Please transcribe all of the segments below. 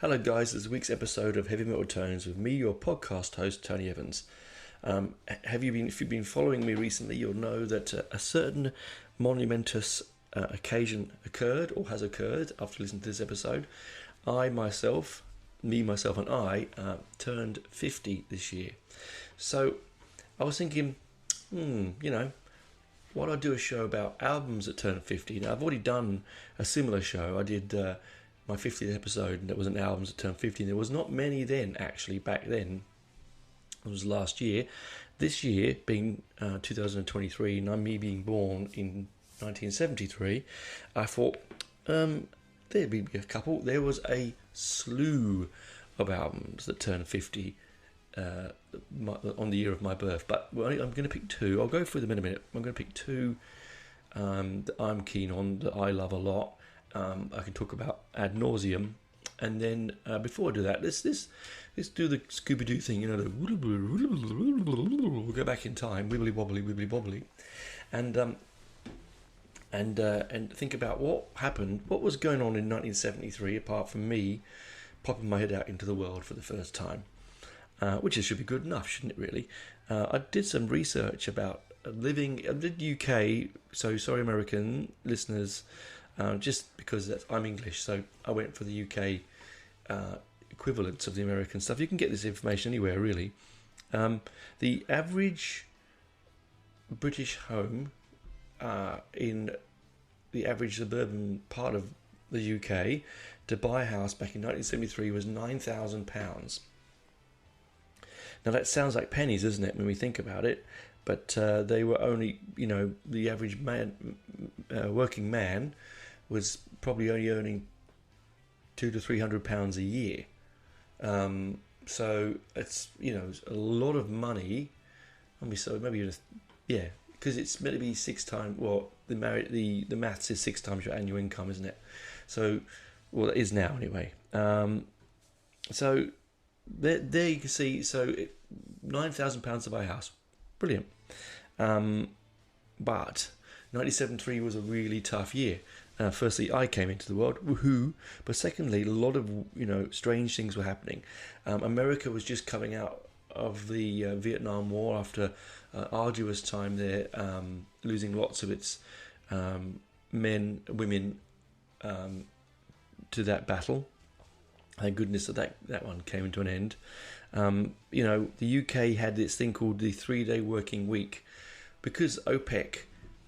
Hello, guys. This is week's episode of Heavy Metal Tones with me, your podcast host, Tony Evans. If you've been following me recently, you'll know that a certain monumentous occasion occurred or has occurred after listening to this episode. Myself, and I turned 50 this year. So I was thinking, why don't I do a show about albums that turn 50? Now, I've already done a similar show. I did my 50th episode, and it was an albums that turned 50. And there was not many then, actually, back then. It was last year. This year, being 2023, and me being born in 1973, I thought there'd be a couple. There was a slew of albums that turned 50 on the year of my birth, but I'm going to pick two. I'll go through them in a minute. I'm going to pick two that I'm keen on, that I love a lot. I can talk about ad nauseum, and then before I do that, let's do the Scooby-Doo thing. We'll go back in time, wibbly wobbly, and think about what happened, what was going on in 1973, apart from me popping my head out into the world for the first time. Which should be good enough, shouldn't it, really? I did some research about living in the UK, so sorry, American listeners, just because I'm English, so I went for the UK equivalents of the American stuff. You can get this information anywhere, really. The average British home in the average suburban part of the UK to buy a house back in 1973 was £9,000. Now that sounds like pennies, doesn't it, when we think about it? But they were only, the average man, working man, was probably only earning £200 to £300 a year. So it's a lot of money. Because it's meant to be 6 times. Well, the maths is 6 times your annual income, isn't it? So, well, it is now anyway. So there you can see. So £9,000 to buy a house, brilliant. But 1973 was a really tough year. Firstly, I came into the world, woohoo! But secondly, a lot of strange things were happening. America was just coming out of the Vietnam War after arduous time there, losing lots of its men, women to that battle. Thank goodness that one came to an end. The UK had this thing called the 3-day working week, because OPEC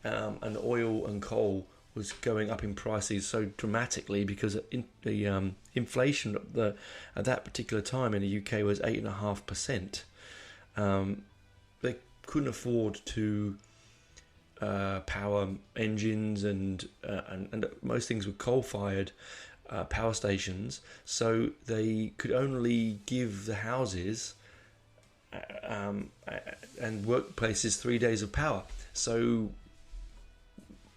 and oil and coal was going up in prices so dramatically, because the inflation at that particular time in the UK was 8.5%. They couldn't afford to power engines and most things were coal-fired power stations, so they could only give the houses and workplaces 3 days of power. So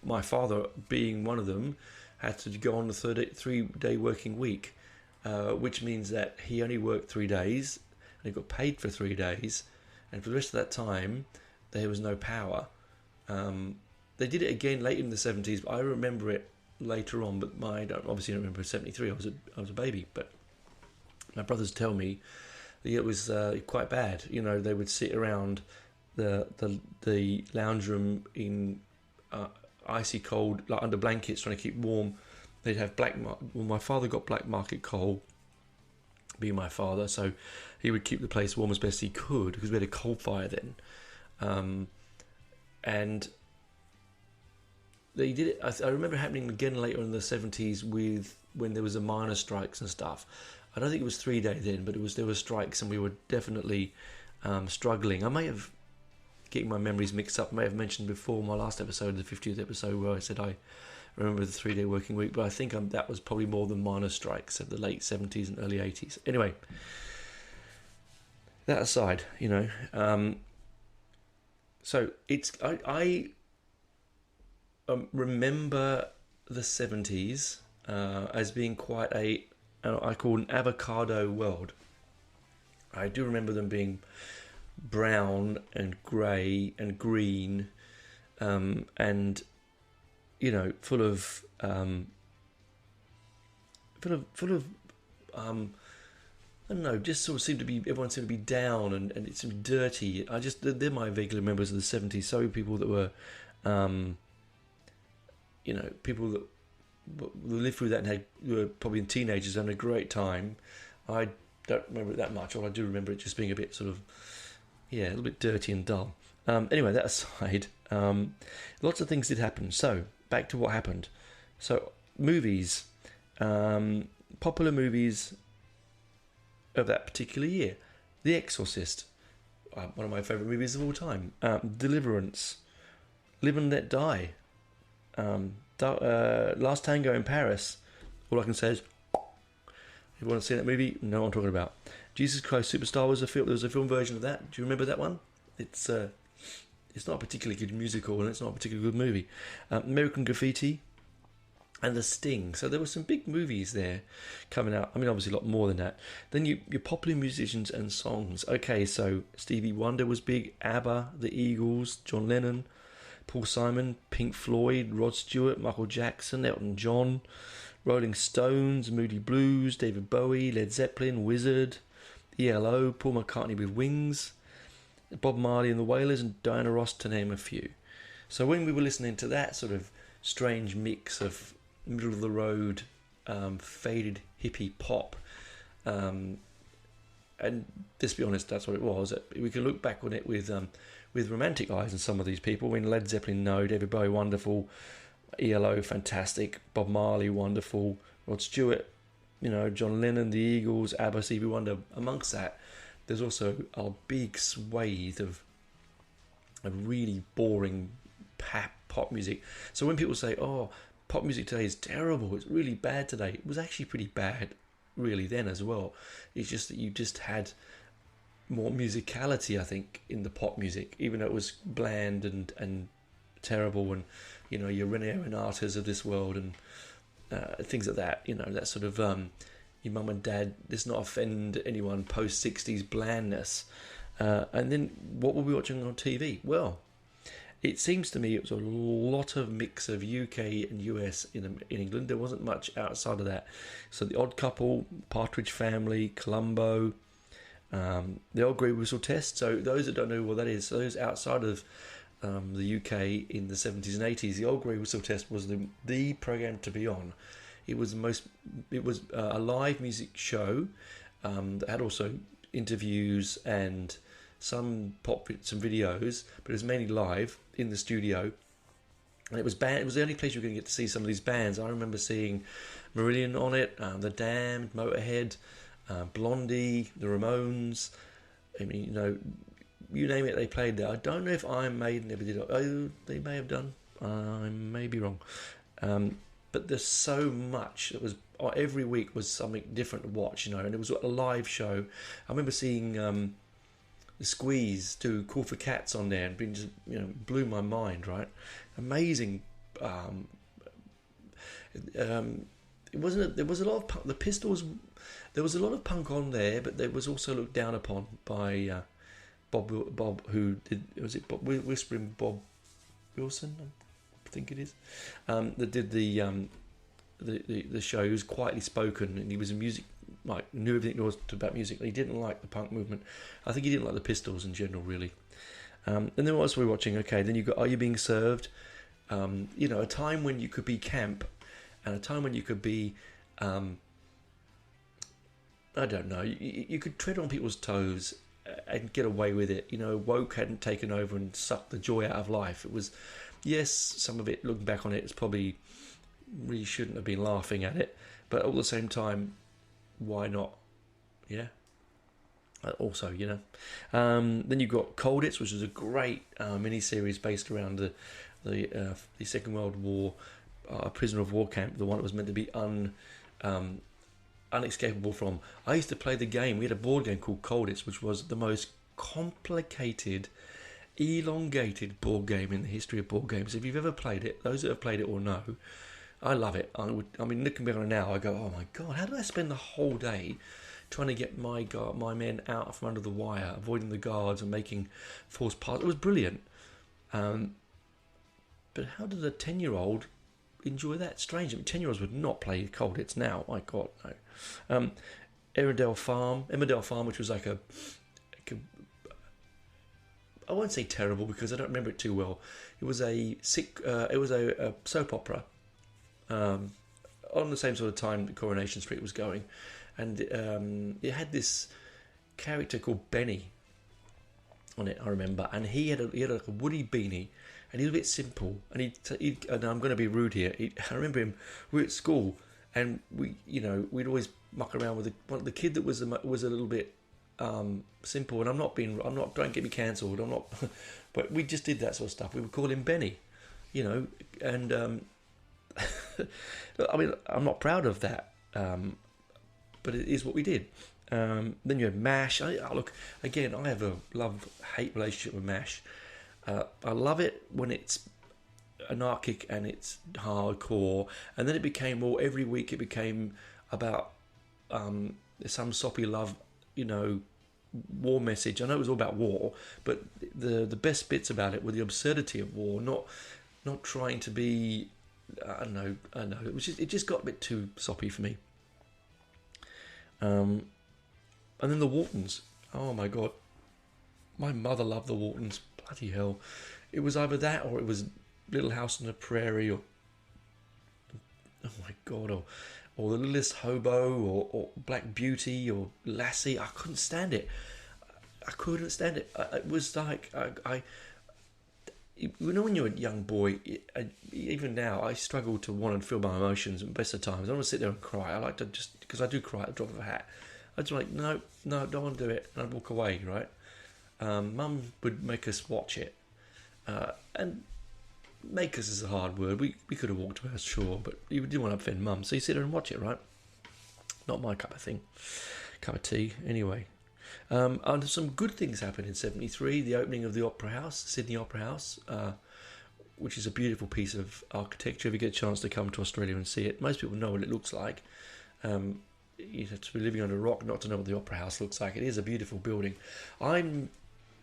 my father, being one of them, had to go on the 3-day working week, which means that he only worked 3 days and he got paid for 3 days, and for the rest of that time there was no power. They did it again late in the 70s, but I remember it later on, but I don't remember 73. I was a baby, but my brothers tell me that it was quite bad. They would sit around the lounge room in icy cold, like under blankets, trying to keep warm. They'd have my father got black market coal, being my father, so he would keep the place warm as best he could, because we had a coal fire then. And they did it. I remember happening again later in the 70s when there was the miners' strikes and stuff. I don't think it was 3 days then, but there were strikes, and we were definitely struggling. I may have getting my memories mixed up. I may have mentioned before my last episode, the 50th episode, where I said I remember the 3-day working week, but I think that was probably more the miners' strikes of the late 70s and early 80s. Anyway, that aside, so I remember the 70s as being quite I call an avocado world. I do remember them being brown and grey and green, and full of I don't know, just sort of seemed to be, everyone seemed to be down, and it seemed dirty. They're my vaguely members of the 70s. So people that were, people that lived through that and were probably teenagers having a great time. I don't remember it that much. All I do remember it just being a bit sort of, a little bit dirty and dull. Anyway, that aside, lots of things did happen. So, back to what happened. So, movies, popular movies of that particular year. The Exorcist, one of my favourite movies of all time. Deliverance, Live and Let Die, Last Tango in Paris. All I can say is, if you want to see that movie, know what I'm talking about. Jesus Christ Superstar was a film. There was a film version of that. Do you remember that one? It's not a particularly good musical, and it's not a particularly good movie. American Graffiti and The Sting. So there were some big movies there coming out. I mean, obviously a lot more than that. Then your popular musicians and songs. Okay, so Stevie Wonder was big. ABBA, The Eagles, John Lennon, Paul Simon, Pink Floyd, Rod Stewart, Michael Jackson, Elton John, Rolling Stones, Moody Blues, David Bowie, Led Zeppelin, Wizard, ELO, Paul McCartney with Wings, Bob Marley and the Wailers, and Diana Ross, to name a few. So when we were listening to that sort of strange mix of middle of the road, faded hippie pop, and let's be honest, that's what it was. We can look back on it with romantic eyes, and some of these people. When Led Zeppelin, no. David Bowie, wonderful. ELO, fantastic. Bob Marley, wonderful. Rod Stewart, John Lennon, The Eagles, ABBA, Stevie Wonder. Amongst that, there's also a big swathe of really boring pop music. So when people say, "Oh, pop music today is terrible, it's really bad today," it was actually pretty bad, really, then as well. It's just that you just had more musicality, I think, in the pop music, even though it was bland and terrible, and your Rene Renatas of this world and things like that. That sort of your mum and dad. Let's not offend anyone. Post 60s blandness. And then what were we watching on TV? Well, it seems to me it was a lot of mix of UK and US in England. There wasn't much outside of that. So The Odd Couple, Partridge Family, Columbo, the Old Grey Whistle Test. So those that don't know what that is, so those outside of the UK in the 70s and 80s, the Old Grey Whistle Test was the program to be on. It was a live music show that had also interviews and some videos, but it was mainly live in the studio. And it was the only place you were going to get to see some of these bands. I remember seeing Marillion on it, The Damned, Motorhead, Blondie, the Ramones. I mean, you name it, they played there. I don't know if Iron Maiden ever did it. Oh, they may have done. I may be wrong. But there's so much that was. Every week was something different to watch, and it was a live show. I remember seeing the Squeeze do "Call for Cats" on there, and being just blew my mind. Right, amazing. It wasn't. There was a lot of punk. The Pistols. There was a lot of punk on there, but there was also looked down upon by Bob, who did. Was it Bob, Whispering Bob Wilson? I think it is. That did the show. He was quietly spoken, and he was a music, knew everything there was about music. He didn't like the punk movement. I think he didn't like the Pistols in general, really. And then what else were we watching? Okay, then you got Are You Being Served? A time when you could be camp, and a time when you could be, I don't know, you could tread on people's toes and get away with it. Woke hadn't taken over and sucked the joy out of life. It was, yes, some of it, looking back on it, it's probably really shouldn't have been laughing at it, but at the same time, why not? Yeah. Also, then you've got Cold Hits, which is a great mini-series based around the Second World War, prisoner of war camp, the one that was meant to be unescapable from. I used to play the game. We had a board game called Cold Hits, which was the most complicated, elongated board game in the history of board games. If you've ever played it, those that have played it will know. I love it. I mean, looking back on it now, I go, oh my God, how did I spend the whole day trying to get my men out from under the wire, avoiding the guards and making false passes? It was brilliant. But how did a 10-year-old enjoy that? Strange. I mean, 10-year-olds would not play Cold Hits now. My God, no. Emmerdale Farm, which was like I won't say terrible because I don't remember it too well. It was a soap opera on the same sort of time that Coronation Street was going, and it had this character called Benny on it. I remember, and he had like a woody beanie, and he was a bit simple. And and I'm going to be rude here. I remember him. We were at school, and we'd always muck around with the kid that was a little bit simple. And don't get me cancelled. I'm not, but we just did that sort of stuff. We would call him Benny, and I mean, I'm not proud of that, but it is what we did. Then you have MASH. Look, again, I have a love-hate relationship with MASH. I love it when it's anarchic and it's hardcore, and then it became every week it became about some soppy love, war message. I know it was all about war, but the best bits about it were the absurdity of war, not trying to be. I don't know. It just got a bit too soppy for me. And then the Waltons. Oh my god, my mother loved the Waltons. Bloody hell! It was either that or it was Little House on the Prairie, or oh my god, or The Littlest Hobo, or Black Beauty, or Lassie. I couldn't stand it. It was like when you're a young boy, even now, I struggle to want to feel my emotions. And best of times, I don't want to sit there and cry. I like to just, because I do cry at the drop of a hat. I'd just like, no, don't want to do it. And I'd walk away, right? Mum would make us watch it. And make us is a hard word. We could have walked away, sure, but you didn't want to offend Mum. So you sit there and watch it, right? Not my cup of tea, anyway. And some good things happened in 73. The opening of the Opera House, Sydney Opera House, which is a beautiful piece of architecture. If you get a chance to come to Australia and see it, most people know what it looks like. You have to be living on a rock not to know what the Opera House looks like. It is a beautiful building.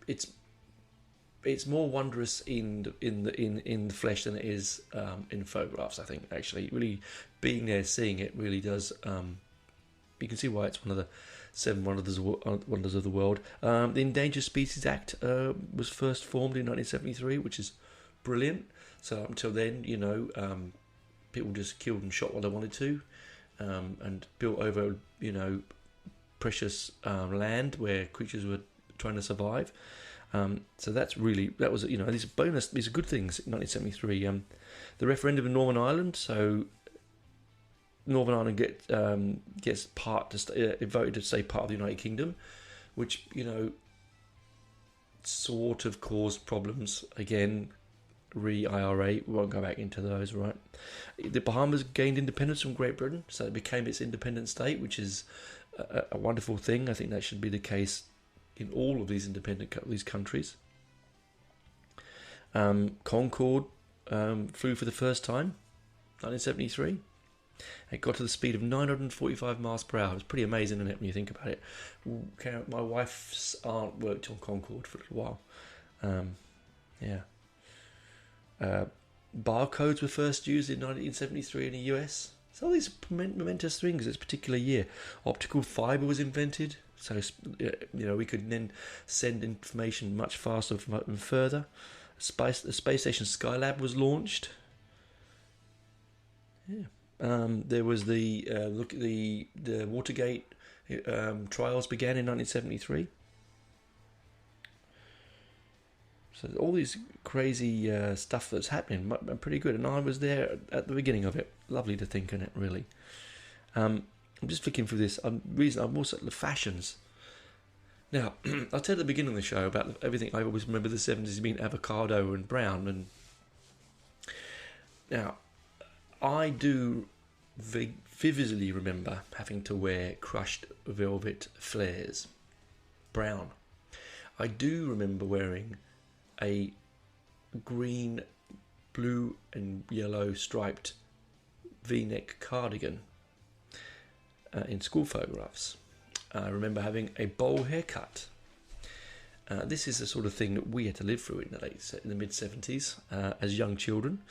It's more wondrous in the flesh than it is in photographs. I think actually, really being there, seeing it, really does. You can see why it's one of the 7 wonders of the world. The Endangered Species Act was first formed in 1973, which is brilliant. So up until then, people just killed and shot what they wanted to, and built over, precious land where creatures were trying to survive. So that was these are good things in 1973. The referendum in Northern Ireland, so Northern Ireland gets voted to stay part of the United Kingdom, which sort of caused problems again. IRA, we won't go back into those, right? The Bahamas gained independence from Great Britain, so it became its independent state, which is a wonderful thing. I think that should be the case in all of these these countries. Concorde flew for the first time, 1973. It got to the speed of 945 miles per hour. It's pretty amazing, isn't it, when you think about it? My wife's aunt worked on Concorde for a little while. Barcodes were first used in 1973 in the US. So all these momentous things this particular year. Optical fibre was invented, so we could then send information much faster and further. The space station Skylab was launched. Yeah. There was the Watergate trials began in 1973. So all these crazy stuff that's happening, pretty good. And I was there at the beginning of it. Lovely to think in it, really. I'm just flicking through this. I'm also at the fashions. Now, I said at the beginning of the show about everything. I always remember the 70s being avocado and brown. And now, I do vividly remember having to wear crushed velvet flares, brown. I do remember wearing a green, blue and yellow striped V-neck cardigan in school photographs. I remember having a bowl haircut. This is the sort of thing that we had to live through in the mid-70s as young children.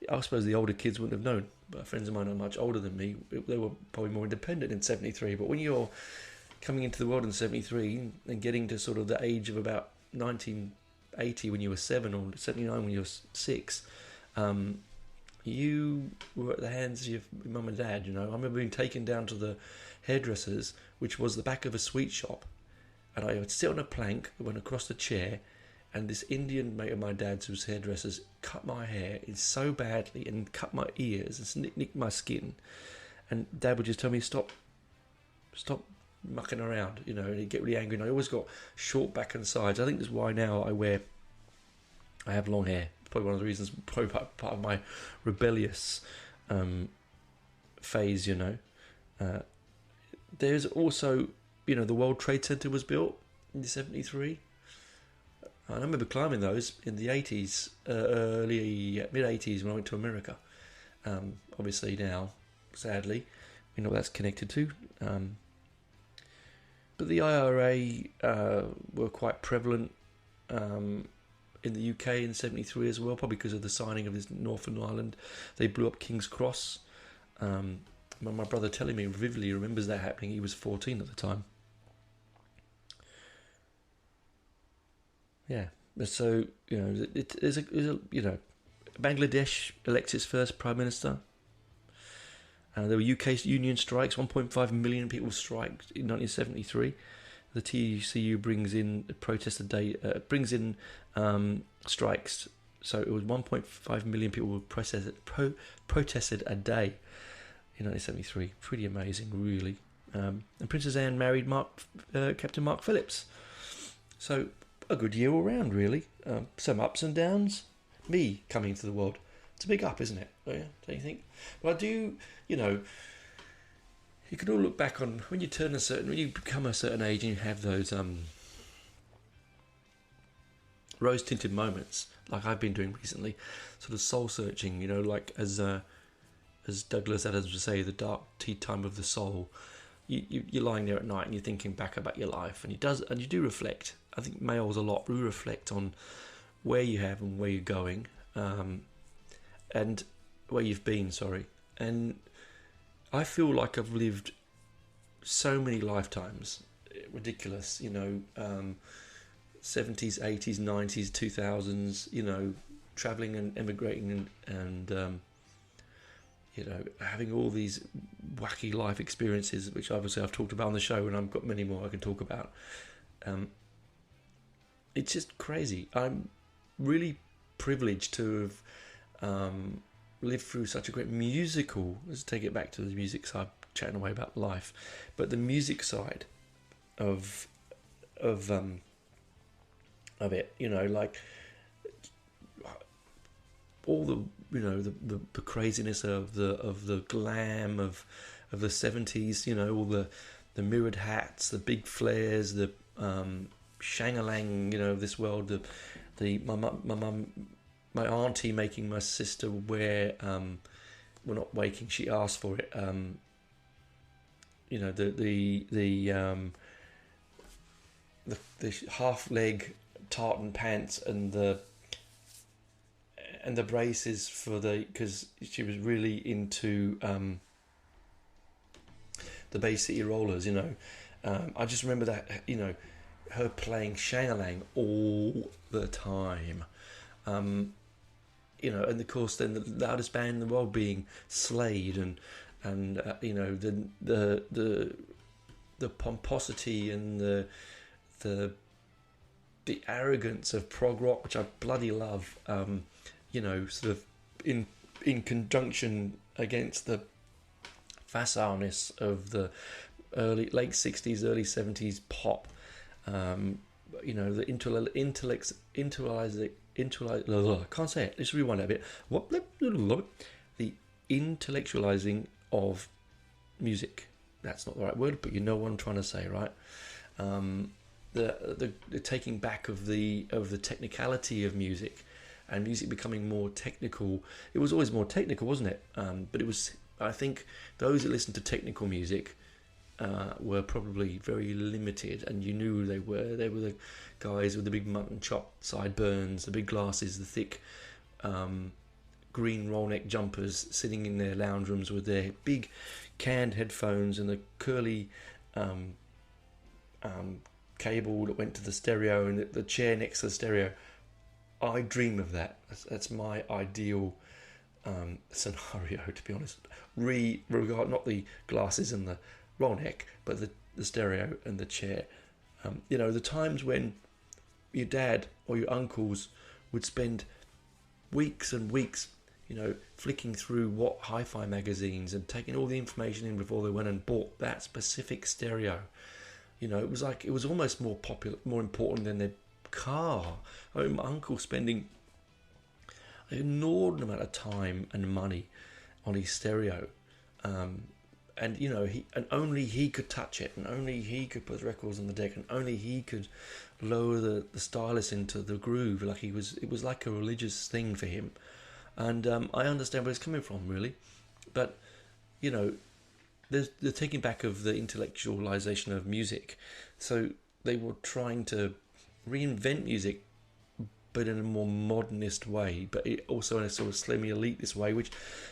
I suppose the older kids wouldn't have known, but friends of mine are much older than me. They were probably more independent in '73. But when you're coming into the world in '73 and getting to sort of the age of about 1980 when you were 7, or 79 when you were 6, you were at the hands of your mum and dad. I remember being taken down to the hairdressers, which was the back of a sweet shop, and I would sit on a plank that went across the chair, and this Indian mate of my dad's, who's hairdressers, cut my hair in so badly and cut my ears and nicked my skin, and Dad would just tell me, stop mucking around, and he'd get really angry. And I always got short back and sides. I think that's why now I have long hair. Probably one of the reasons, probably part of my rebellious phase. There's also, the World Trade Center was built in '73. I remember climbing those in the 80s, mid-80s when I went to America. Obviously now, sadly, we know what that's connected to. But the IRA were quite prevalent in the UK in '73 as well, probably because of the signing of this Northern Ireland. They blew up King's Cross. My brother telling me vividly remembers that happening. He was 14 at the time. Yeah, so there's a Bangladesh elects its first prime minister. There were UK union strikes. 1.5 million people striked in 1973. The TCU brings in strikes. So it was 1.5 million people who protested a day in 1973. Pretty amazing, really. And Princess Anne married Captain Mark Phillips. So a good year all round, really. Some ups and downs. Me coming into the world. It's a big up, isn't it? Oh, yeah, don't you think? But I do, you can all look back on when you become a certain age and you have those rose-tinted moments, like I've been doing recently, sort of soul-searching, like as Douglas Adams would say, the dark tea time of the soul. You're lying there at night and you're thinking back about your life, and you do reflect. I think males a lot do reflect on where you have and where you're going, and where you've been. And I feel like I've lived so many lifetimes. Ridiculous, 70s, 80s, 90s, 2000s. Traveling and emigrating and having all these wacky life experiences, which obviously I've talked about on the show, and I've got many more I can talk about. It's just crazy. I'm really privileged to have lived through such a great musical. Let's take it back to the music side, chatting away about life, but the music side of it, like all the the craziness of the glam of the 70s, all the mirrored hats, the big flares, the shangalang, of this world, my auntie making my sister wear not waking, she asked for it, the half leg tartan pants and the braces because she was really into the Bay City Rollers. I just remember that, her playing Shangalang all the time. And of course then the loudest band in the world being Slade, and the pomposity and the arrogance of prog rock, which I bloody love. Sort of in conjunction against the facileness of the late 60s, early 70s pop. The I can't say it. Let's rewind that a bit. The intellectualizing of music. That's not the right word, but you know what I'm trying to say, right? The taking back of the technicality of music, and music becoming more technical. It was always more technical, wasn't it? But it was. I think those that listened to technical music were probably very limited, and you knew who they were. They were the guys with the big mutton chop sideburns, the big glasses, the thick green roll neck jumpers, sitting in their lounge rooms with their big canned headphones and the curly cable that went to the stereo and the chair next to the stereo. I dream of that. That's my ideal scenario, to be honest. Regard not the glasses and the roll neck, but the stereo and the chair. The times when your dad or your uncles would spend weeks and weeks, flicking through what hi-fi magazines and taking all the information in before they went and bought that specific stereo. It was almost more popular, more important than their car. I mean, my uncle spending an inordinate amount of time and money on his stereo, and only he could touch it, and only he could put the records on the deck, and only he could lower the stylus into the groove. It was like a religious thing for him, and I understand where it's coming from, really, but there's the taking back of the intellectualization of music. So they were trying to reinvent music, but in a more modernist way, but it also in a sort of semi elitist way, which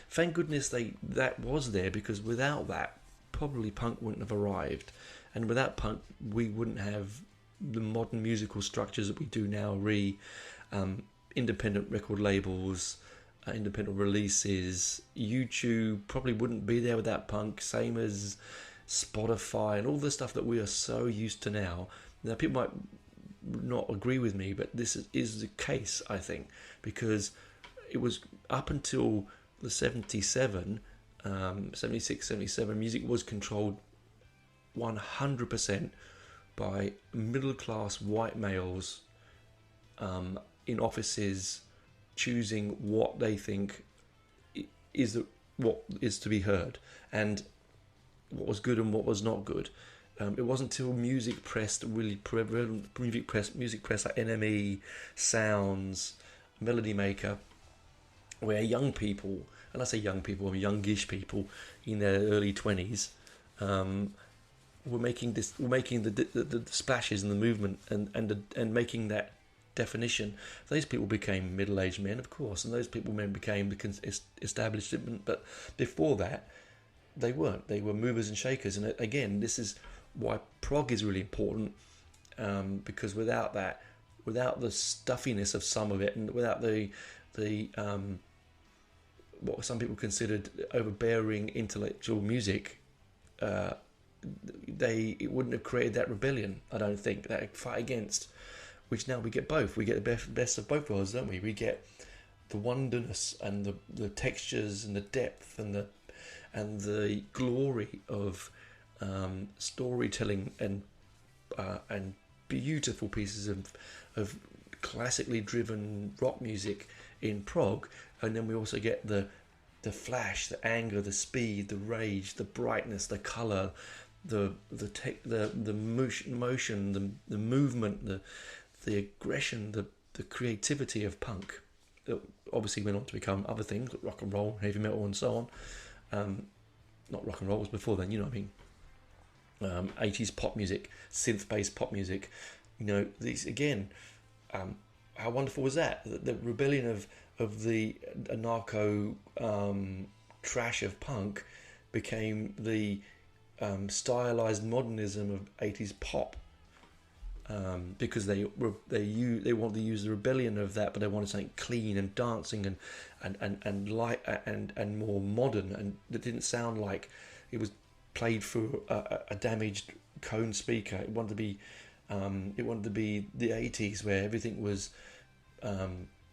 thank goodness that was there, because without that probably punk wouldn't have arrived, and without punk we wouldn't have the modern musical structures that we do now. Independent record labels, independent releases, YouTube probably wouldn't be there without punk, same as Spotify and all the stuff that we are so used to now. Now people might not agree with me, but this is the case, I think, because it was up until the 76, 77, music was controlled 100% by middle-class white males in offices, choosing what they think what is to be heard, and what was good and what was not good. It wasn't until music press like NME, Sounds, Melody Maker, where young people, and I say young people, I mean youngish people in their early 20s, were making the splashes and the movement and making that definition. Those people became middle-aged men, of course, and those men became the establishment. But before that, they weren't. They were movers and shakers. And again, this is why prog is really important, because without that, without the stuffiness of some of it, and without the what some people considered overbearing intellectual music, it wouldn't have created that rebellion. I don't think, that fight against, which now we get both. We get the best of both worlds, don't we? We get the wonderness and the textures and the depth and the glory of storytelling and beautiful pieces of classically driven rock music in prog, and then we also get the flash, the anger, the speed, the rage, the brightness, the color, the motion, the movement, the aggression, the creativity of punk. It obviously went on to become other things like rock and roll, heavy metal, and so on. Not rock and roll, was before then, you know what I mean. 80s pop music, synth-based pop music. These again. How wonderful was that? The rebellion of the anarcho trash of punk became the stylized modernism of 80s pop, because they wanted to use the rebellion of that, but they wanted something clean and dancing and light and more modern, and it didn't sound like it was played through a damaged cone speaker. It wanted to be the 80s, where everything was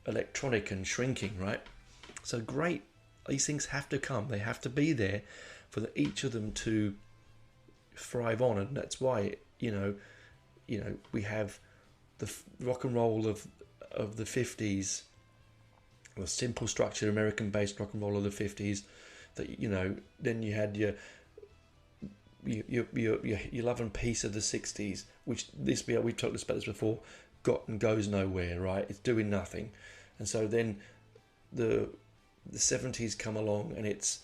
electronic and shrinking, right? So great, these things have to come. They have to be there for each of them to thrive on, and that's why we have the rock and roll of the 50s, the simple structured American-based rock and roll of the 50s. That then you had your love and peace of the 60s, which we've talked about this before, got and goes nowhere, right? It's doing nothing. And so then the 70s come along, and it's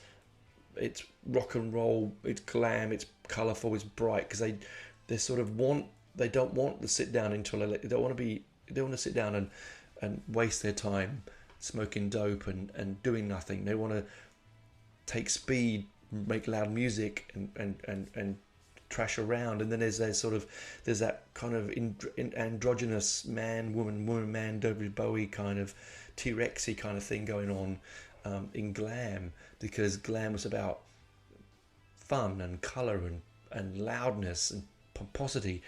rock and roll, it's glam, it's colourful, it's bright, because they don't want to sit down they don't want to sit down and waste their time smoking dope and doing nothing. They want to take speed, make loud music, and trash around. And then there's that kind of androgynous man, woman, man, David Bowie kind of T-Rexy kind of thing going on in glam, because glam was about fun and colour and loudness and pomposity.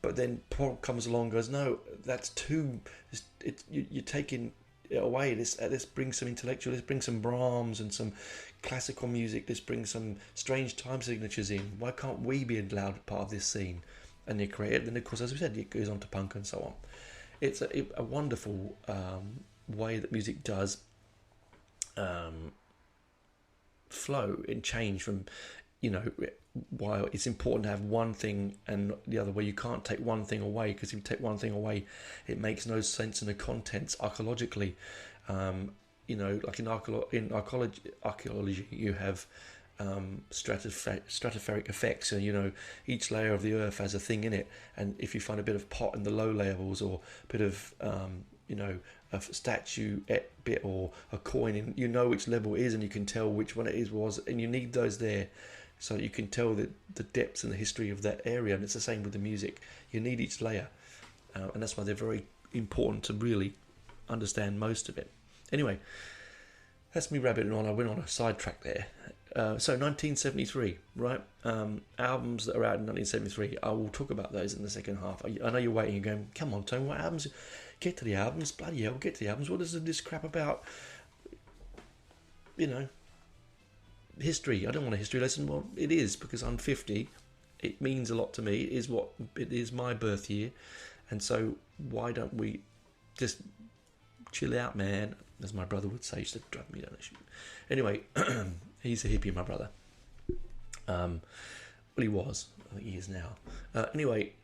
But then Paul comes along and goes, no, that's too... You're taking it away. Let's bring some intellectual, let's bring some Brahms and some classical music, let's bring some strange time signatures in. Why can't we be a loud part of this scene? And they create it. Then, of course, as we said, it goes on to punk and so on. It's a wonderful way that music does flow and change from... while it's important to have one thing and the other, where you can't take one thing away, because if you take one thing away, it makes no sense in the contents archaeologically. Like in archaeology, you have stratospheric effects, and each layer of the earth has a thing in it, and if you find a bit of pot in the low levels, or a bit of a statue bit or a coin in, which level it is, and you can tell which one it was, and you need those there so you can tell the depths and the history of that area. And it's the same with the music. You need each layer, and that's why they're very important to really understand most of it. Anyway, that's me rabbiting on. I went on a sidetrack there. So 1973, right? Albums that are out in 1973. I will talk about those in the second half. I know you're waiting. You're going, come on, Tony, what albums? Get to the albums. Bloody hell, get to the albums. What is this crap about? History. I don't want a history lesson. Well, it is, because I'm 50. It means a lot to me. It is my birth year. And so why don't we just chill out, man? As my brother would say, he used to drive me down the chute. Anyway, he's a hippie, my brother. Well, he was. I think he is now. Anyway,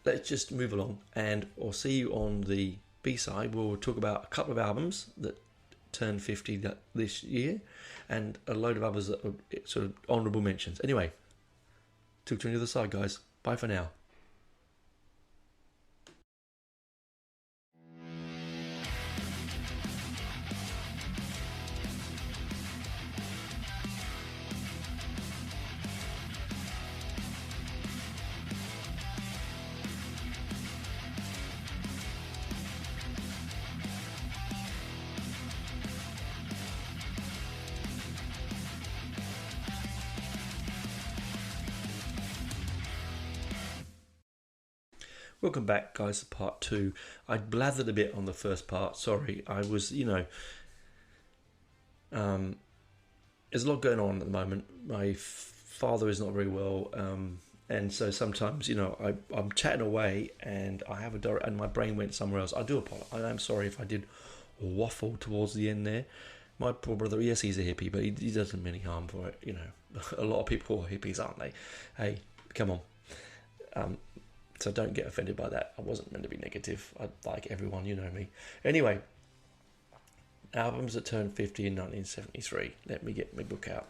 let's just move along, and I'll see you on the B-side. We'll talk about a couple of albums that turned 50 this year, and a load of others that are sort of honourable mentions. Anyway, talk to you on the other side, guys. Bye for now. Welcome back, guys, to part 2. I blathered a bit on the first part. Sorry, I was, there's a lot going on at the moment. My father is not very well, and so sometimes, I'm chatting away, and I have and my brain went somewhere else. I do apologize. I am sorry if I did waffle towards the end there. My poor brother, yes, he's a hippie, but he doesn't mean any harm for it. A lot of people are hippies, aren't they? Hey, come on. So don't get offended by that. I wasn't meant to be negative. I like everyone, you know me. Anyway, albums that turned 50 in 1973. Let me get my book out.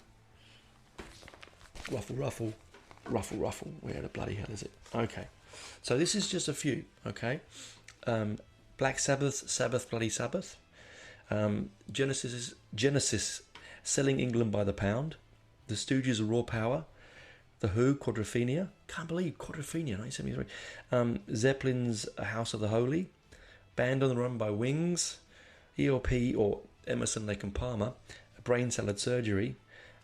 Ruffle. Where the bloody hell is it? Okay. So this is just a few, okay? Black Sabbath, Bloody Sabbath. Genesis, Selling England by the Pound. The Stooges, Raw Power. The Who, Quadrophenia. Can't believe Quadrophenia, 1973. Zeppelin's House of the Holy. Band on the Run by Wings. ELP, or Emerson, Lake and Palmer. Brain Salad Surgery.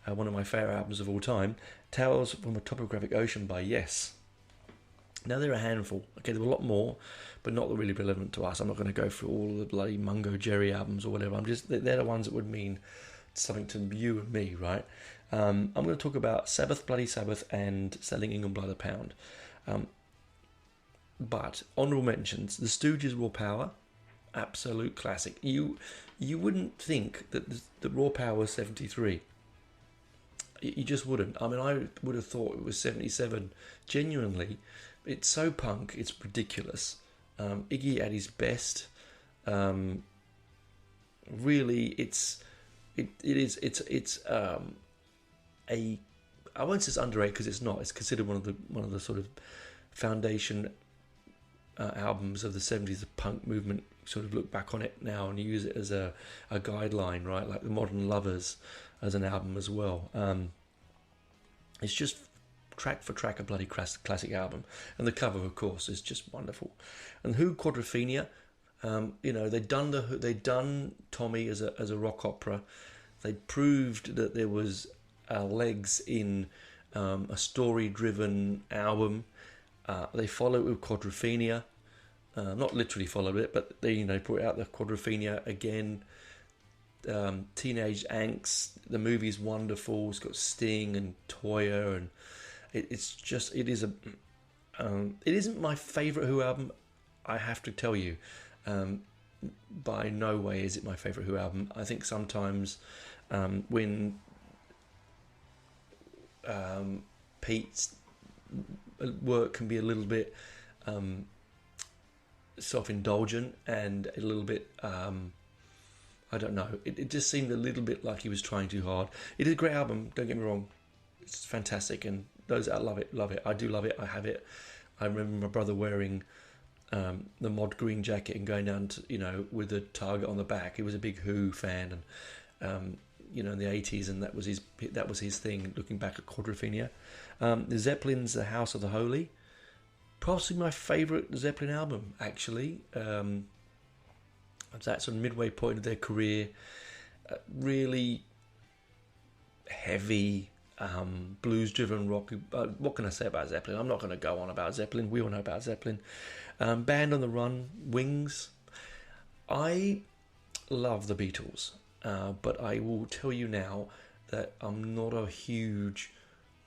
One of my favourite albums of all time. Tales from a Topographic Ocean by Yes. Now, they're a handful. Okay, there were a lot more, but not really relevant to us. I'm not going to go through all of the bloody Mungo Jerry albums or whatever. They're the ones that would mean something to you and me, right? I'm going to talk about Sabbath, Bloody Sabbath, and Selling England by the Pound. But honourable mentions: The Stooges, Raw Power, absolute classic. You wouldn't think that the Raw Power was 73. You just wouldn't. I mean, I would have thought it was 77. Genuinely, it's so punk, it's ridiculous. Iggy at his best. Really, it's a, I won't say it's underrated, because it's not. It's considered one of the sort of foundation albums of the 70s, the punk movement, sort of look back on it now and use it as a guideline, right? Like the Modern Lovers as an album as well. It's just track for track a bloody classic album, and the cover, of course, is just wonderful. And Who Quadrophenia, they'd done Tommy as a rock opera. They proved that there was legs in a story-driven album. They followed it with Quadrophenia. Not literally followed it, but they brought out the Quadrophenia again. Teenage Angst. The movie's wonderful. It's got Sting and Toyah, and it isn't my favourite Who album. I have to tell you, by no way is it my favourite Who album. I think sometimes when Pete's work can be a little bit self-indulgent and a little bit I don't know, it just seemed a little bit like he was trying too hard. It is a great album, don't get me wrong, it's fantastic, and those that love it. I do love it. I have it. I remember my brother wearing the mod green jacket and going down to, with the target on the back. He was a big Who fan, and in the 80s, and that was his thing, looking back at Quadrophenia. The Zeppelin's The House of the Holy, possibly my favourite Zeppelin album, actually. That sort of midway point of their career, really heavy, blues-driven rock. What can I say about Zeppelin? I'm not going to go on about Zeppelin. We all know about Zeppelin. Band on the Run, Wings. I love the Beatles, but I will tell you now that I'm not a huge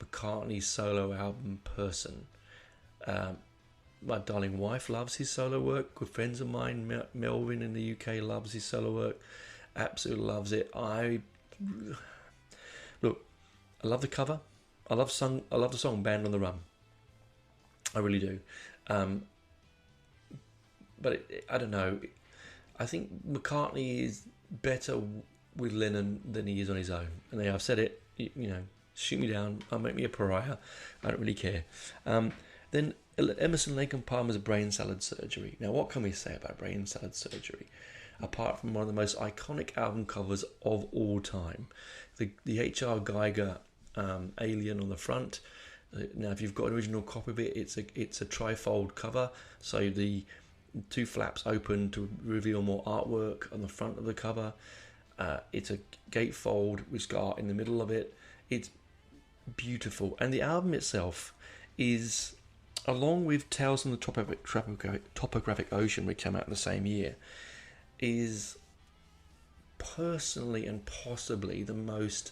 McCartney solo album person. My darling wife loves his solo work. Good friends of mine, Melvin in the UK, loves his solo work. Absolutely loves it. I love the cover. I love the song "Band on the Run." I really do. But I don't know. I think McCartney is better with Lennon than he is on his own. And I've said it. Shoot me down. I'll make me a pariah. I don't really care. Then Emerson, Lake and Palmer's Brain Salad Surgery. Now, what can we say about Brain Salad Surgery, apart from one of the most iconic album covers of all time? The H.R. Geiger alien on the front. Now, if you've got an original copy of it, it's a trifold cover, so the two flaps open to reveal more artwork on the front of the cover. It's a gatefold with art in the middle of it. It's beautiful, and the album itself is, along with Tales from the Topographic Ocean, which came out in the same year, is personally and possibly the most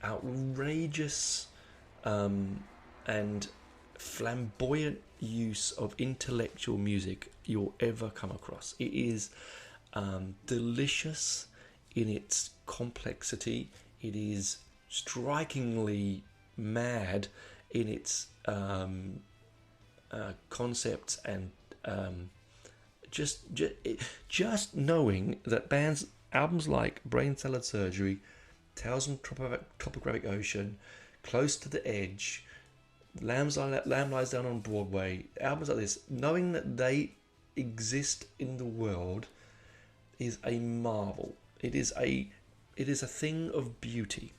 outrageous and flamboyant use of intellectual music you'll ever come across. It is delicious in its complexity. It is strikingly mad in its concepts, and just knowing that albums like Brain Salad Surgery, Tales from Topographic Ocean, Close to the Edge, Lamb Lies Down on Broadway, albums like this, knowing that they exist in the world is a marvel. It is a thing of beauty.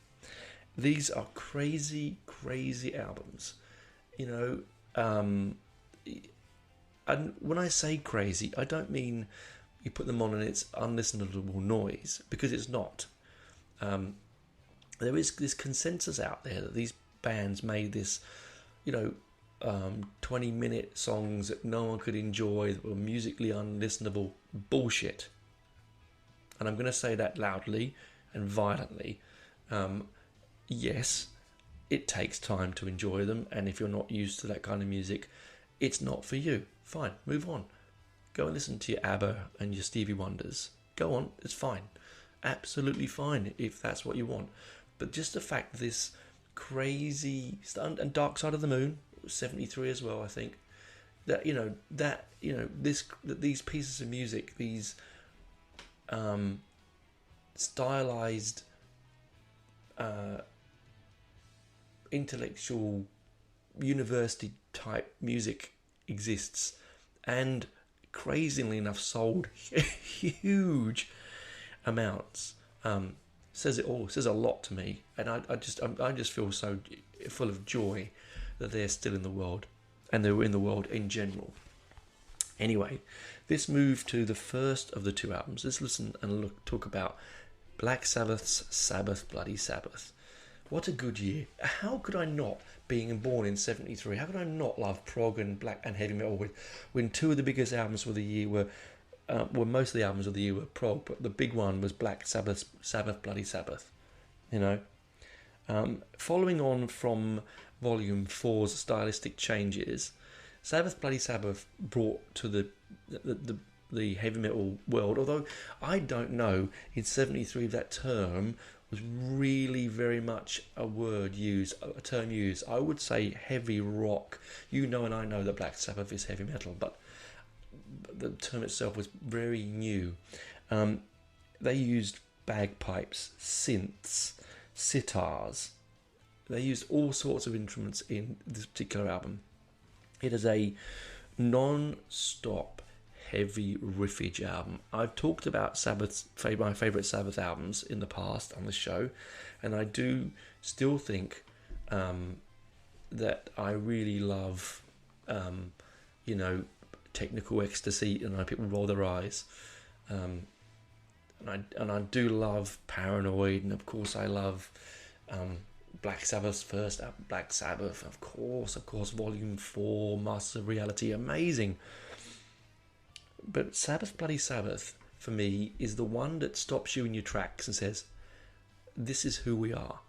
These are crazy, crazy albums. And when I say crazy, I don't mean you put them on and it's unlistenable noise, because it's not. There is this consensus out there that these bands made this, 20-minute songs that no one could enjoy, that were musically unlistenable. Bullshit. And I'm going to say that loudly and violently. Yes, it takes time to enjoy them, and if you're not used to that kind of music, it's not for you. Fine, move on. Go and listen to your ABBA and your Stevie Wonders. Go on, it's fine. Absolutely fine if that's what you want. But just the fact this crazy, and Dark Side of the Moon, 73 as well, I think, that these pieces of music, these stylized intellectual university type music exists, and crazily enough sold huge amounts. Says it all. Says a lot to me, and I just feel so full of joy that they're still in the world, and they were in the world in general. Anyway, let's move to the first of the two albums. Let's listen and talk about Black Sabbath's Sabbath Bloody Sabbath. What a good year. How could I not, being born in 73, how could I not love prog and black and heavy metal when two of the biggest albums for the year were, most of the albums of the year were prog, but the big one was Black Sabbath Bloody Sabbath, you know. Following on from Volume 4's stylistic changes, Sabbath Bloody Sabbath brought to the heavy metal world, although I don't know in 73 that term was really very much a term used. I would say heavy rock. You know and I know that Black Sabbath is heavy metal, but the term itself was very new. They used bagpipes, synths, sitars. They used all sorts of instruments in this particular album. It is a non-stop heavy riffage album. I've talked about my favourite Sabbath albums in the past on the show, and I do still think that I really love, Technical Ecstasy, and people roll their eyes, and I do love Paranoid, and of course I love Black Sabbath's first album, Black Sabbath, of course, Volume 4, Masters of Reality, amazing. But Sabbath Bloody Sabbath, for me, is the one that stops you in your tracks and says, this is who we are.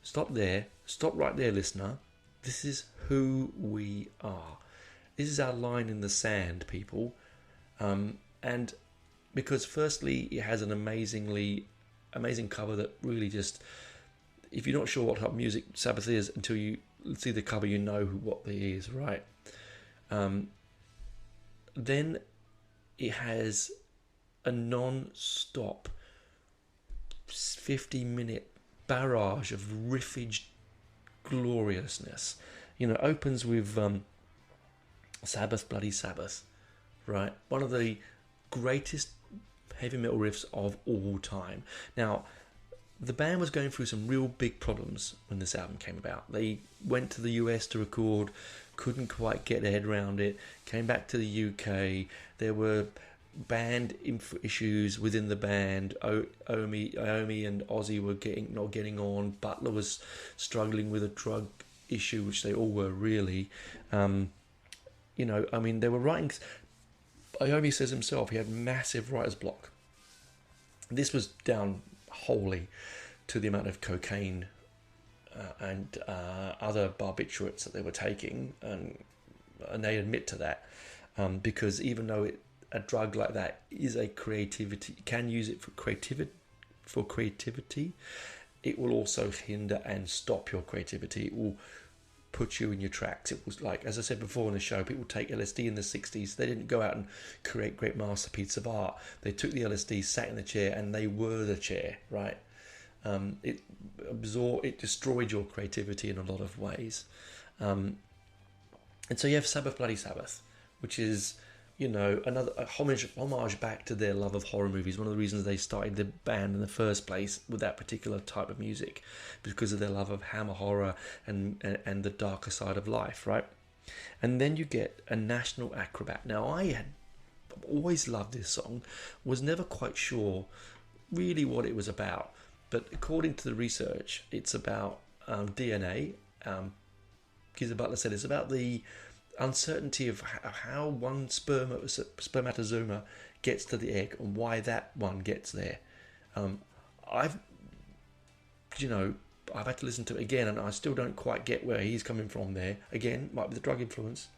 Stop right there, listener. This is who we are. This is our line in the sand, people. And because firstly, it has an amazing cover that really just, if you're not sure what type of music Sabbath is until you see the cover, you know what it is, right? Then it has a non-stop 50-minute barrage of riffage gloriousness. Opens with Sabbath Bloody Sabbath, right? One of the greatest heavy metal riffs of all time. Now, the band was going through some real big problems when this album came about. They went to the US to record, couldn't quite get their head around it, came back to the UK. There were band issues within the band. Iommi and Ozzy were not getting on. Butler was struggling with a drug issue, which they all were really. They were writing. Iommi says himself he had massive writer's block. This was down wholly to the amount of cocaine and other barbiturates that they were taking, and they admit to that, because even though a drug like that is a creativity, can use it for creativity, it will also hinder and stop your creativity. It will put you in your tracks. It was like, as I said before in the show, people take LSD in the 60s. They didn't go out and create great masterpieces of art. They took the LSD, sat in the chair, and they were the chair, right? It destroyed your creativity in a lot of ways. And so you have Sabbath Bloody Sabbath, which is, another homage back to their love of horror movies. One of the reasons they started the band in the first place with that particular type of music, because of their love of hammer horror and the darker side of life, right? And then you get A National Acrobat. Now, I had always loved this song, was never quite sure really what it was about, but according to the research, it's about DNA. Geezer Butler said it's about the uncertainty of how one spermatozoa gets to the egg and why that one gets there. I've had to listen to it again, and I still don't quite get where he's coming from there. Again, might be the drug influence.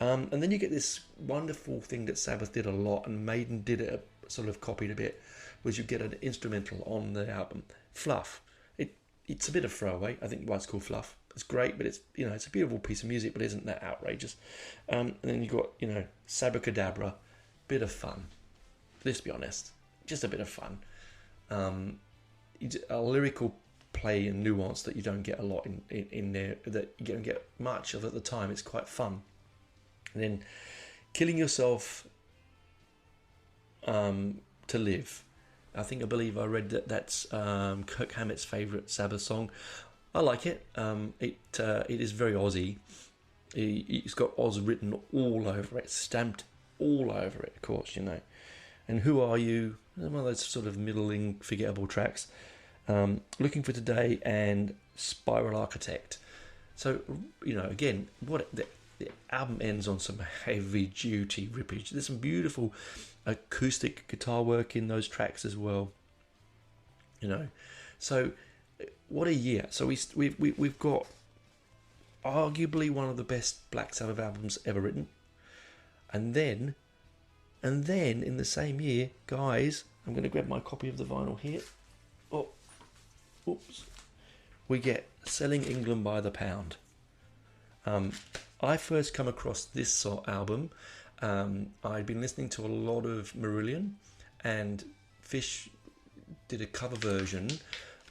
And then you get this wonderful thing that Sabbath did a lot, and Maiden did it, sort of copied a bit, was you get an instrumental on the album, Fluff. It's a bit of throwaway. I think why it's called Fluff. It's great, but it's a beautiful piece of music, but isn't that outrageous? And then you got Sabracadabra, bit of fun. Let's be honest, just a bit of fun. A lyrical play and nuance that you don't get a lot in there, that you don't get much of at the time. It's quite fun. And then Killing Yourself To Live. I believe I read that that's Kirk Hammett's favourite Sabbath song. I like it. It is very Aussie. He's got Oz written all over it, stamped all over it, of course, you know. And Who Are You? One of those sort of middling, forgettable tracks. Looking for Today and Spiral Architect. So, you know, again, the album ends on some heavy duty rippage. There's some beautiful acoustic guitar work in those tracks as well. You know, so what a year! So we've got arguably one of the best Black Sabbath albums ever written, and then in the same year, guys, I'm going to grab my copy of the vinyl here. Oh, oops. We get Selling England by the Pound. I first come across this album. I'd been listening to a lot of Marillion, and Fish did a cover version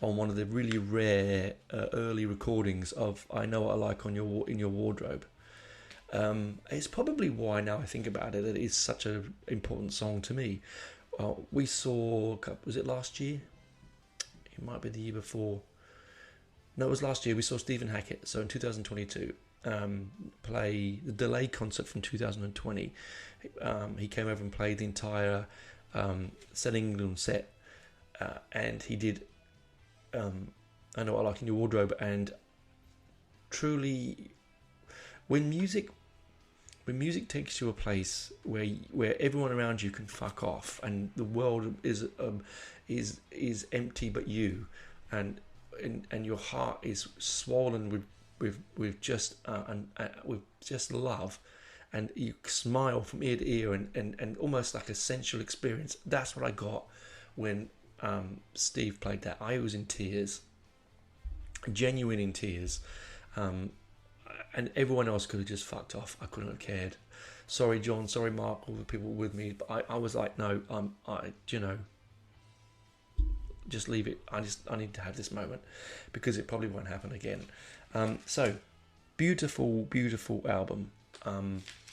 on one of the really rare early recordings of I Know What I Like in Your Wardrobe. It's probably why, now I think about it, it is such an important song to me. We saw, was it last year? It might be the year before. No, it was last year. We saw Stephen Hackett, so in 2022, play the delay concert from 2020. He came over and played the entire Selling England set, and he did I Know What I Like in Your Wardrobe. And truly, when music takes you a place where everyone around you can fuck off and the world is empty but you, and your heart is swollen with just love, and you smile from ear to ear, and almost like a sensual experience. That's what I got when Steve played that. I was in tears, genuine in tears, and everyone else could have just fucked off. I couldn't have cared. Sorry, John. Sorry, Mark. All the people with me, but I was like, no, just leave it. I need to have this moment, because it probably won't happen again. So beautiful, beautiful album.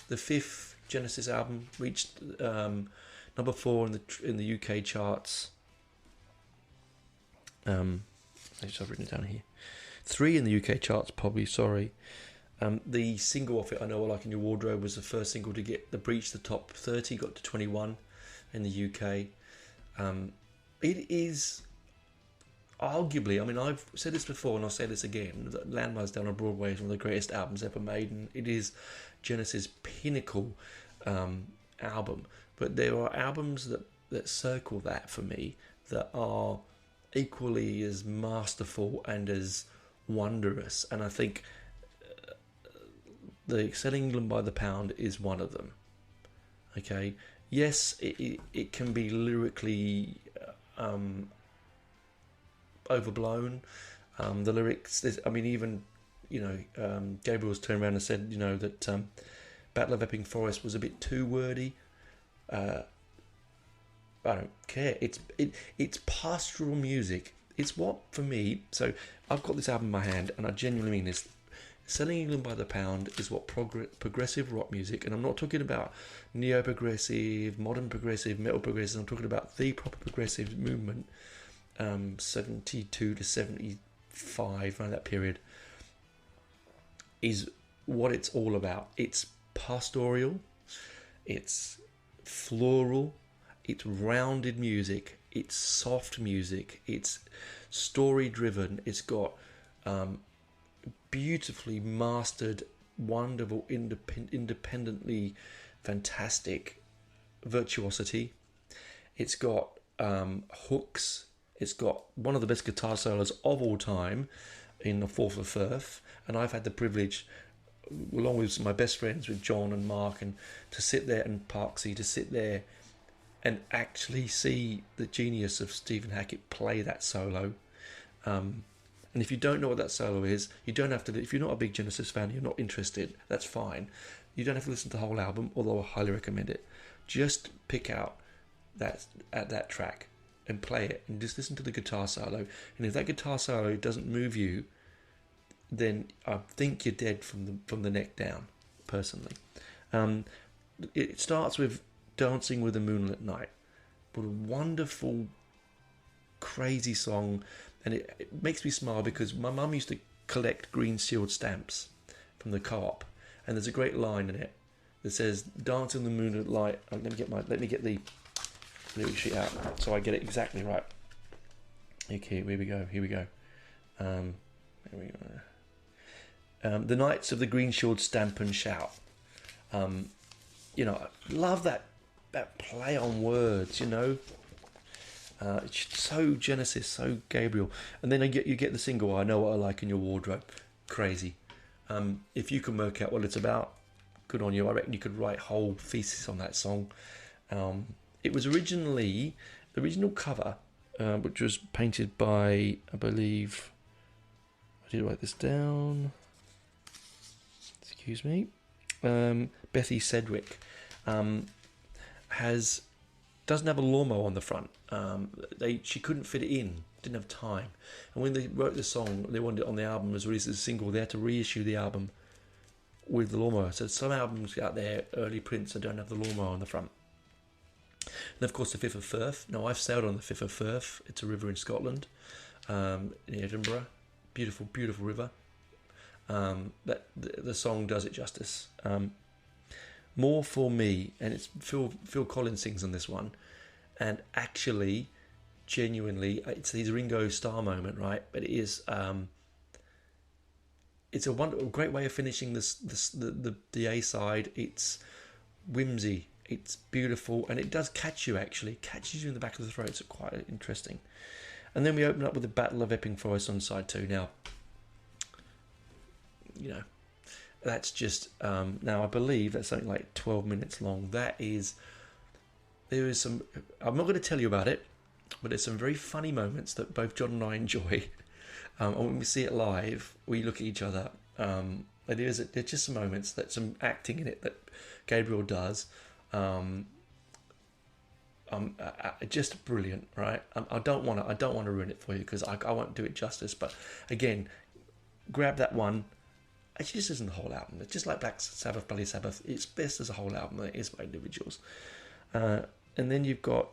The fifth Genesis album reached number 4 in the UK charts. I've written it down here. 3 in the UK charts, probably. Sorry. The single off it, I Know I Like in Your Wardrobe, was the first single to breach the top 30. Got to 21 in the UK. It is arguably, I mean, I've said this before and I'll say this again, that Landmines Down on Broadway is one of the greatest albums ever made, and it is Genesis' pinnacle album. But there are albums that circle that for me that are equally as masterful and as wondrous, and I think the Selling England by the Pound is one of them. Okay, yes, it can be lyrically overblown. The lyrics, even Gabriel's turned around and said, that Battle of Epping Forest was a bit too wordy. I don't care. It's pastoral music. It's what, for me. So I've got this album in my hand, and I genuinely mean this. Selling England by the Pound is what progressive rock music, and I'm not talking about neo-progressive, modern progressive, metal progressive. I'm talking about the proper progressive movement, 72 to 75, around that period, is what it's all about. It's pastoral, it's floral, it's rounded music, it's soft music, it's story driven, it's got beautifully mastered, wonderful, independently fantastic virtuosity. It's got hooks. It's got one of the best guitar solos of all time in The Fourth of Firth, and I've had the privilege, along with my best friends, with John and Mark, and to sit there, and Parksy, to sit there and actually see the genius of Stephen Hackett play that solo. And if you don't know what that solo is, you don't have to. If you're not a big Genesis fan, you're not interested, that's fine. You don't have to listen to the whole album, although I highly recommend it. Just pick out that track and play it, and just listen to the guitar solo. And if that guitar solo doesn't move you, then I think you're dead from the neck down, personally. It starts with Dancing with the Moonlit Night. What a wonderful, crazy song. And it makes me smile because my mum used to collect green sealed stamps from the co-op, and there's a great line in it that says "Dance in the moonlit light." Let me get the lyric sheet out so I get it exactly right. Okay, here we go. Here we go. The Knights of the Green Shield stamp and shout. You know, I love that play on words. You know, it's so Genesis, so Gabriel, and then you get the single "I Know What I Like in Your Wardrobe." Crazy. If you can work out what it's about, good on you. I reckon you could write whole thesis on that song. It was originally the original cover, which was painted by, I believe, I did write this down. Excuse me. Bethy Sedgwick doesn't have a lawnmower on the front. She couldn't fit it in, didn't have time. And when they wrote the song, they wanted it on the album as released as a single. They had to reissue the album with the lawnmower. So some albums out there, early prints, that don't have the lawnmower on the front. And of course, the Fifth of Firth. Now, I've sailed on the Fifth of Firth. It's a river in Scotland, in Edinburgh. Beautiful, beautiful river. The song does it justice. More for Me, and it's Phil Collins sings on this one, and actually, genuinely, it's his Ringo Starr moment, right? But it is, it's a great way of finishing the A side. It's whimsy, it's beautiful, and it does catch you. Actually, catches you in the back of the throat. It's quite interesting. And then we open up with the Battle of Epping Forest on side 2. Now, you know, that's just now I believe that's something like 12 minutes long. There is some, I'm not going to tell you about it, but there's some very funny moments that both John and I enjoy. And when we see it live, we look at each other. There's just some moments, that some acting in it that Gabriel does. Just brilliant, right? I don't want to ruin it for you because I won't do it justice. But again, grab that one. It just isn't the whole album. It's just like Black Sabbath, Bloody Sabbath. It's best as a whole album than it is by individuals. And then you've got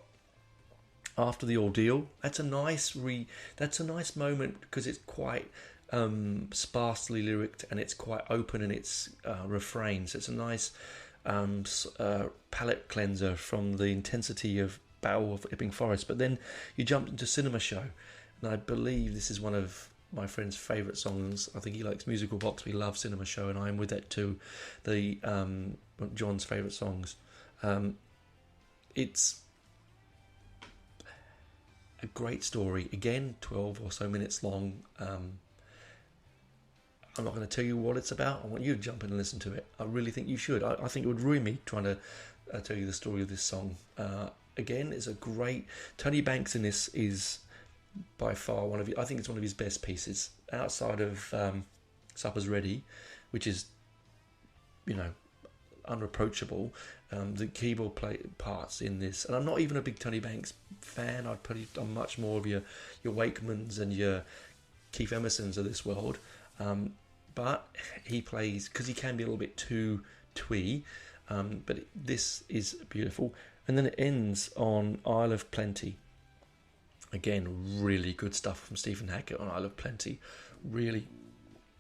After the Ordeal. That's a nice moment because it's quite sparsely lyricked and it's quite open in its refrains. It's a nice palate cleanser from the intensity of Battle of Epping Forest. But then you jump into Cinema Show, and I believe this is one of my friend's favourite songs. I think he likes musical box. We love Cinema Show, and I'm with that too. John's favourite songs. It's a great story. Again, 12 or so minutes long. I'm not going to tell you what it's about. I want you to jump in and listen to it. I really think you should. I think it would ruin me trying to tell you the story of this song. Again, it's a great... Tony Banks in this is by far I think it's one of his best pieces outside of Supper's Ready, which is, you know, unreproachable. The keyboard parts in this, and I'm not even a big Tony Banks fan. I'm much more of your Wakemans and your Keith Emersons of this world, but he plays, because he can be a little bit too twee, but this is beautiful. And then it ends on Isle of Plenty. Again, really good stuff from Stephen Hackett on Isle of Plenty. Really,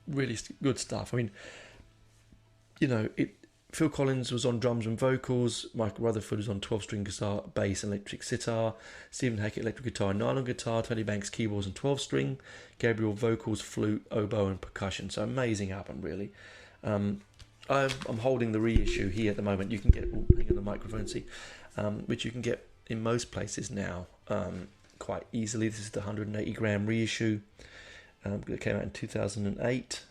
really good stuff. I mean, you know, Phil Collins was on drums and vocals. Michael Rutherford was on 12-string guitar, bass, and electric sitar. Stephen Hackett, electric guitar and nylon guitar. Tony Banks, keyboards and 12-string. Gabriel, vocals, flute, oboe, and percussion. So amazing album, really. I'm holding the reissue here at the moment. You can get, hang on the microphone, see, which you can get in most places now. Quite easily. This is the 180 gram reissue. It came out in 2008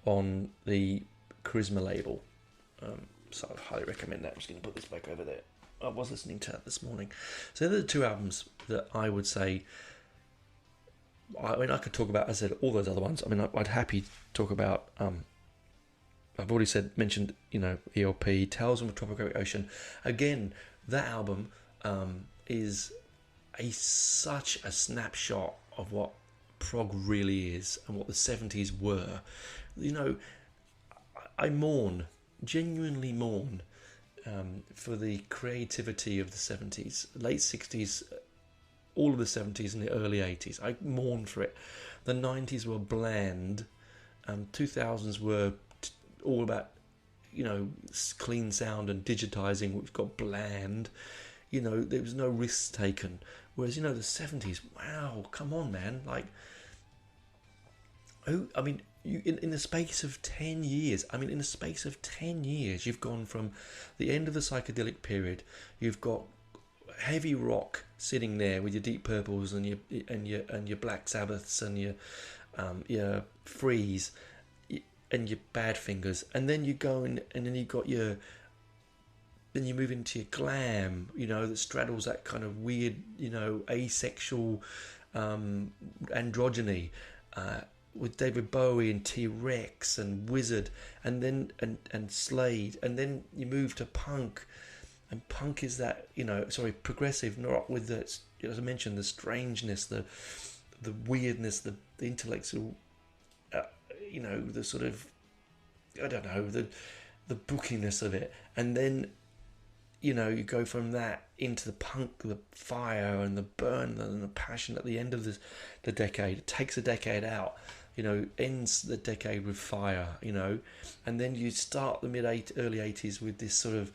on the Charisma label. So I highly recommend that. I'm just going to put this back over there. I was listening to that this morning. So they're the two albums that I would say. I mean, I could talk about, as I said, all those other ones. I mean, I'd happy talk about. I've already mentioned, you know, ELP, Tales from a Tropical Ocean. Again, that album is such a snapshot of what prog really is and what the 70s were. You know, I genuinely mourn for the creativity of the 70s, late 60s, all of the 70s and the early 80s. I mourn for it. The 90s were bland. 2000s were all about, clean sound and digitizing, which got bland. There was no risks taken. Whereas, the 70s, wow, come on, man. Like, in the space of 10 years, you've gone from the end of the psychedelic period, you've got heavy rock sitting there with your Deep Purples and your Black Sabbaths and your Freeze and your Badfingers, and then you go and then you got then you move into your glam, that straddles that kind of weird, asexual androgyny, with David Bowie and T-Rex and Wizard, and then and Slade, and then you move to punk, and punk is that progressive rock with the, as I mentioned, the strangeness, the weirdness, the intellectual, the sort of, I don't know, the bookiness of it, and then you go from that into the punk, the fire and the burn and the passion at the end of the decade. It takes a decade out, ends the decade with fire, and then you start the early 80s with this sort of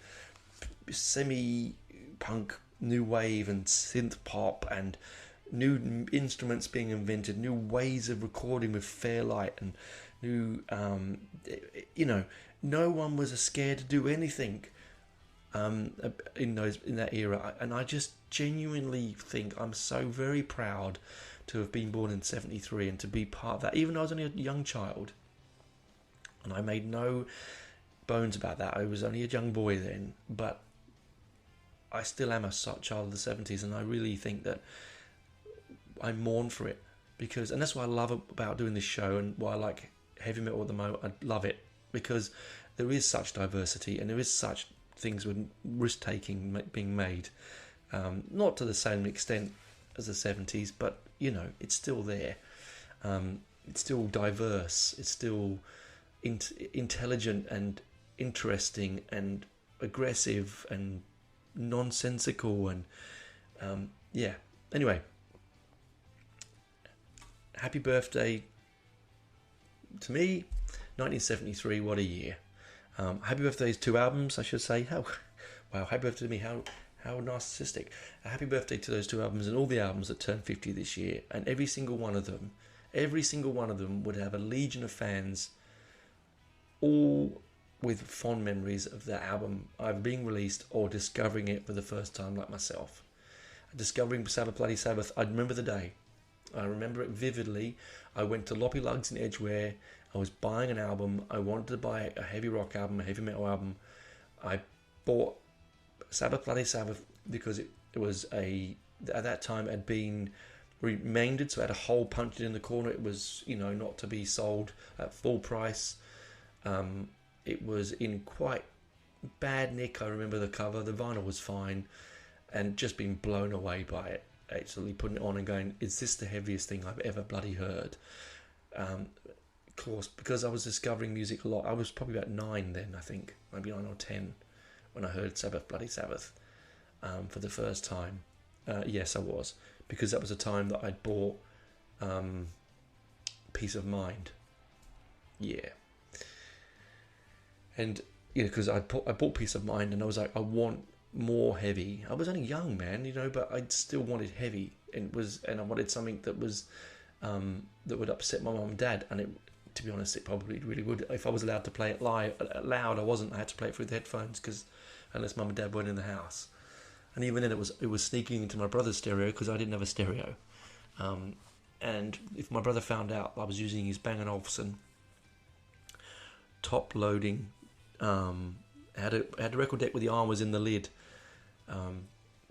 semi-punk new wave and synth pop and new instruments being invented, new ways of recording with Fairlight, and new, no one was scared to do anything in that era, and I just genuinely think I'm so very proud to have been born in 73 and to be part of that, even though I was only a young child, and I made no bones about that. I was only a young boy then, but I still am a child of the 70s, and I really think that I mourn for it, and that's what I love about doing this show, and why I like heavy metal at the moment. I love it because there is such diversity, and there is such things with risk-taking being made, not to the same extent as the 70s, but it's still there. It's still diverse, it's still intelligent and interesting and aggressive and nonsensical, and anyway, happy birthday to me, 1973. What a year. Happy birthday to 2 albums, I should say. Wow, happy birthday to me. How narcissistic. Happy birthday to those 2 albums and all the albums that turned 50 this year. And every single one of them would have a legion of fans, all with fond memories of that album either being released or discovering it for the first time, like myself. Discovering Sabbath Bloody Sabbath, I remember the day. I remember it vividly. I went to Loppy Lugs in Edgware. I was buying an album. I wanted to buy a heavy rock album, a heavy metal album. I bought Sabbath Bloody Sabbath because it was at that time it had been remaindered, so it had a hole punched in the corner. It was, not to be sold at full price. It was in quite bad nick. I remember the cover. The vinyl was fine, and just being blown away by it. Actually putting it on and going, is this the heaviest thing I've ever bloody heard? Of course, because I was discovering music a lot. I was probably about 9 then, I think, maybe 9 or 10, when I heard Sabbath Bloody Sabbath for the first time. Yes, I was, because that was a time that I'd bought Peace of Mind. Yeah. And because I bought Peace of Mind, and I was like, I want more heavy. I was only young, man, but I still wanted heavy, and I wanted something that was that would upset my mum and dad, and it, to be honest, it probably really would. If I was allowed to play it loud, I wasn't. I had to play it through the headphones, because unless mum and dad weren't in the house, and even then it was sneaking into my brother's stereo, because I didn't have a stereo, and if my brother found out I was using his Bang & Olufsen top loading, had a record deck with the arm was in the lid,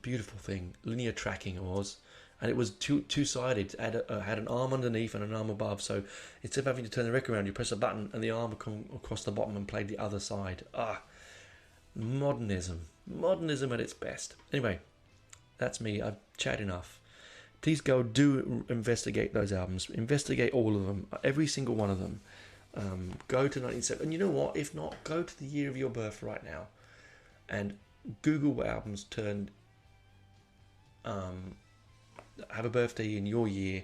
beautiful thing, linear tracking it was, and it was two-sided. It had an arm underneath and an arm above, so instead of having to turn the record around, you press a button and the arm would come across the bottom and play the other side. Modernism at its best. Anyway, that's me. I've chatted enough. Please go do investigate those albums, investigate all of them, every single one of them. Go to 1970, and you know what, if not, go to the year of your birth right now and Google what albums turned have a birthday in your year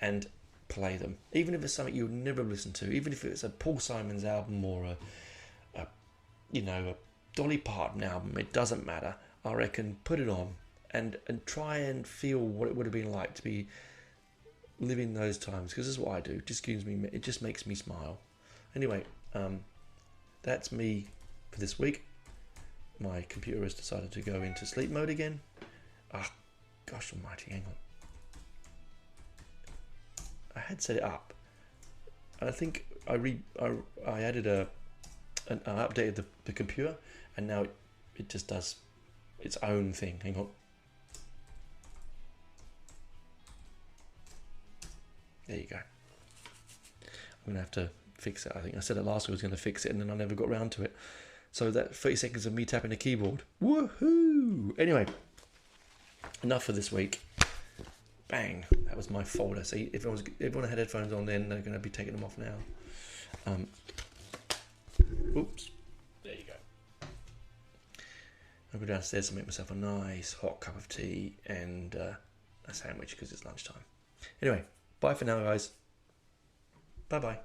and play them, even if it's something you would never listen to, even if it's a Paul Simon's album or a Dolly Parton album. It doesn't matter. I reckon put it on and try and feel what it would have been like to be living those times, because this is what I do. It just makes me smile. Anyway, that's me for this week. My computer has decided to go into sleep mode again. Ah, gosh almighty, hang on. I had set it up. I think I added I updated the computer, and now it just does its own thing. Hang on. There you go. I'm gonna have to fix it. I think I said it last week I was gonna fix it, and then I never got around to it. So that 30 seconds of me tapping the keyboard. Woohoo! Anyway, enough for this week. Bang! That was my folder. See, if everyone had headphones on, then they're going to be taking them off now. Oops. There you go. I'll go downstairs and make myself a nice hot cup of tea and a sandwich because it's lunchtime. Anyway, bye for now, guys. Bye-bye.